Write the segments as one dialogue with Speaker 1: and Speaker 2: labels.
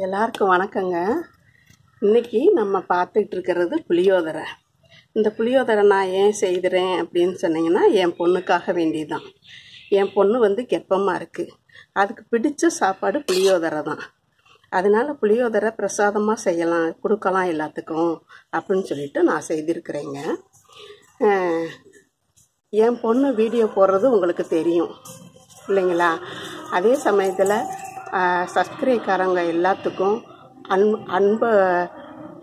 Speaker 1: எல்லாருக்கும் வணக்கங்க. இன்றைக்கி நம்ம பார்த்துட்டு இருக்கிறது புளியோதரை. இந்த புளியோதரை நான் ஏன் செய்கிறேன் அப்படின்னு சொன்னிங்கன்னா, என் பொண்ணுக்காக வேண்டியதுதான். என் பொண்ணு கர்ப்பமாக இருக்குது. அதுக்கு பிடிச்ச சாப்பாடு புளியோதரை தான். அதனால் புளியோதரை பிரசாதமாக செய்யலாம், கொடுக்கலாம் எல்லாத்துக்கும் அப்படின்னு சொல்லிட்டு நான் செய்திருக்கிறேங்க. என் பொண்ணு வீடியோ போடுறது உங்களுக்கு தெரியும் இல்லைங்களா? அதே சமயத்தில் சப்ஸ்கிரைபர்காரங்க எல்லாத்துக்கும்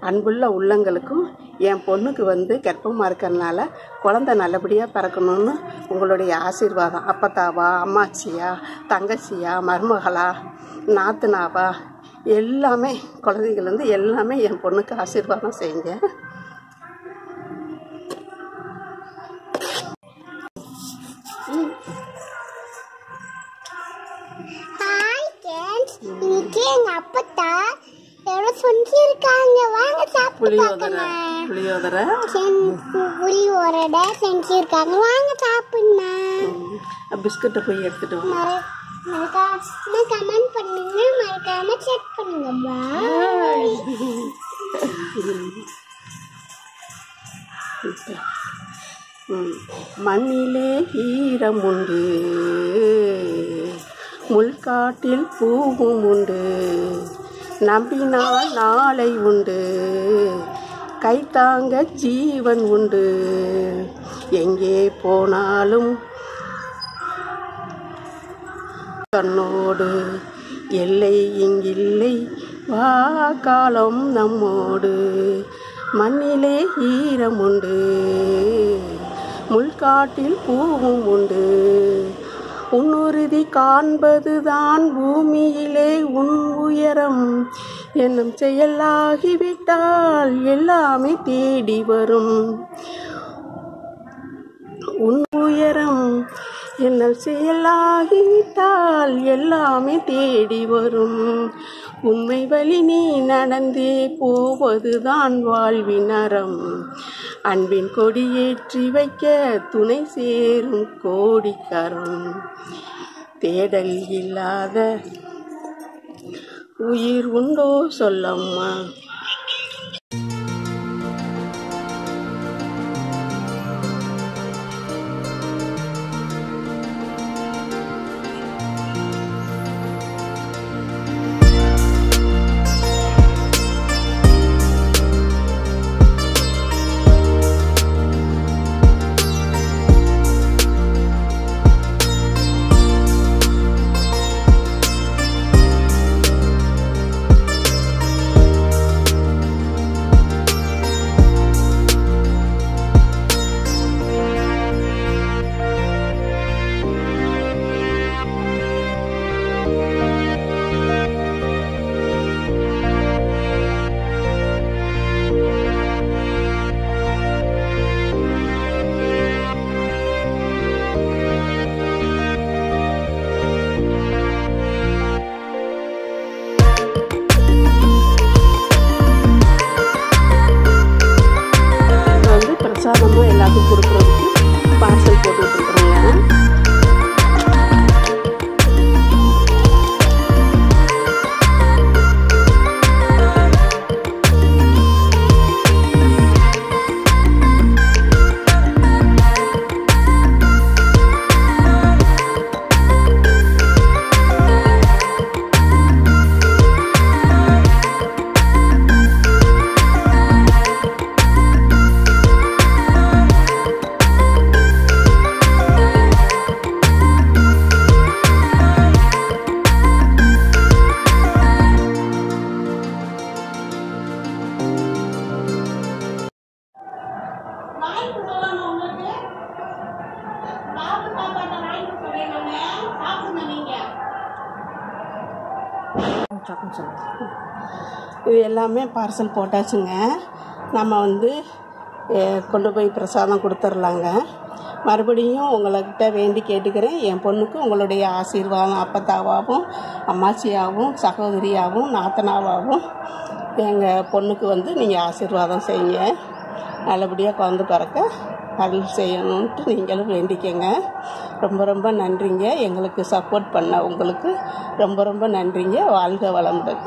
Speaker 1: அன்புள்ள உள்ளங்களுக்கும் என் பொண்ணுக்கு கர்ப்பமாக இருக்கிறதுனால குழந்தை நல்லபடியாக பிறக்கணும்னு உங்களுடைய ஆசீர்வாதம், அப்பத்தாவா, அம்மாச்சியா, தங்கச்சியா, மருமகளா, நாத்துனாவா, எல்லாமே குழந்தைகள் எல்லாமே என் பொண்ணுக்கு ஆசீர்வாதம் செய்யுங்க.
Speaker 2: இன்னைக்கு எங்க அப்பத்தா எவ்வளோ செஞ்சிருக்காங்க, வாங்க
Speaker 1: புளியோதரை
Speaker 2: செஞ்சிருக்காங்க, வாங்க சாப்பிடுமா.
Speaker 1: பிஸ்கட்டை போய் எடுத்துட்டு
Speaker 2: மறக்காம கமெண்ட் பண்ணுங்க, மறக்காம செக் பண்ணுங்க.
Speaker 1: மண்ணிலே ஈரம் உண்டு, முள்காட்டில் பூவும் உண்டு, நம்பினால் நாளை உண்டு, கைத்தாங்க ஜீவன் உண்டு, எங்கே போனாலும் கண்ணோடு எல்லை இங்கில்லை, வா காலம் நம்மோடு. மண்ணிலே ஈரம் உண்டு, முள்காட்டில் பூவும் உண்டு, உன்னுறுதி காண்பதுதான் பூமியிலே உன் உயரம். என்னும் செயலாகிவிட்டால் எல்லாமே தேடி வரும். உன் உயரம் என்னும் செயலாகிவிட்டால் எல்லாமே தேடி வரும். உண்மை வழி நீ நடந்தே போவதுதான் வாழ்வின் அறம். அன்பின் கொடியேற்றி வைக்க துணை சேரும் கோடிக்கரம். தேடல் இல்லாத உயிர் உண்டோ சொல்லம்மா. பிரசாதமாக எல்லாத்துக்கும் கொடுக்குறதுக்கு பார்சல் போட்டு விட்டுருக்குறோங்க. இது எல்லாமே பார்சல் போட்டாச்சுங்க. நம்ம கொண்டு போய் பிரசாதம் கொடுத்துர்லாங்க. மறுபடியும் உங்கள்கிட்ட வேண்டி கேட்டுக்கிறேன், என் பொண்ணுக்கு உங்களுடைய ஆசீர்வாதம், அப்பத்தாவாகவும், அம்மாச்சியாகவும், சகோதரியாகவும், நாத்தனாவாகவும் எங்கள் பொண்ணுக்கு நீங்கள் ஆசீர்வாதம் செய்யுங்க. நல்லபடியாக குழந்தை பிறக்க அருள் செய்யணுன்ட்டு நீங்களும் வேண்டிக்கங்க. ரொம்ப ரொம்ப நன்றிங்க. எங்களுக்கு சப்போர்ட் பண்ண உங்களுக்கு ரொம்ப ரொம்ப நன்றிங்க. வாழ்க வளமுடன்.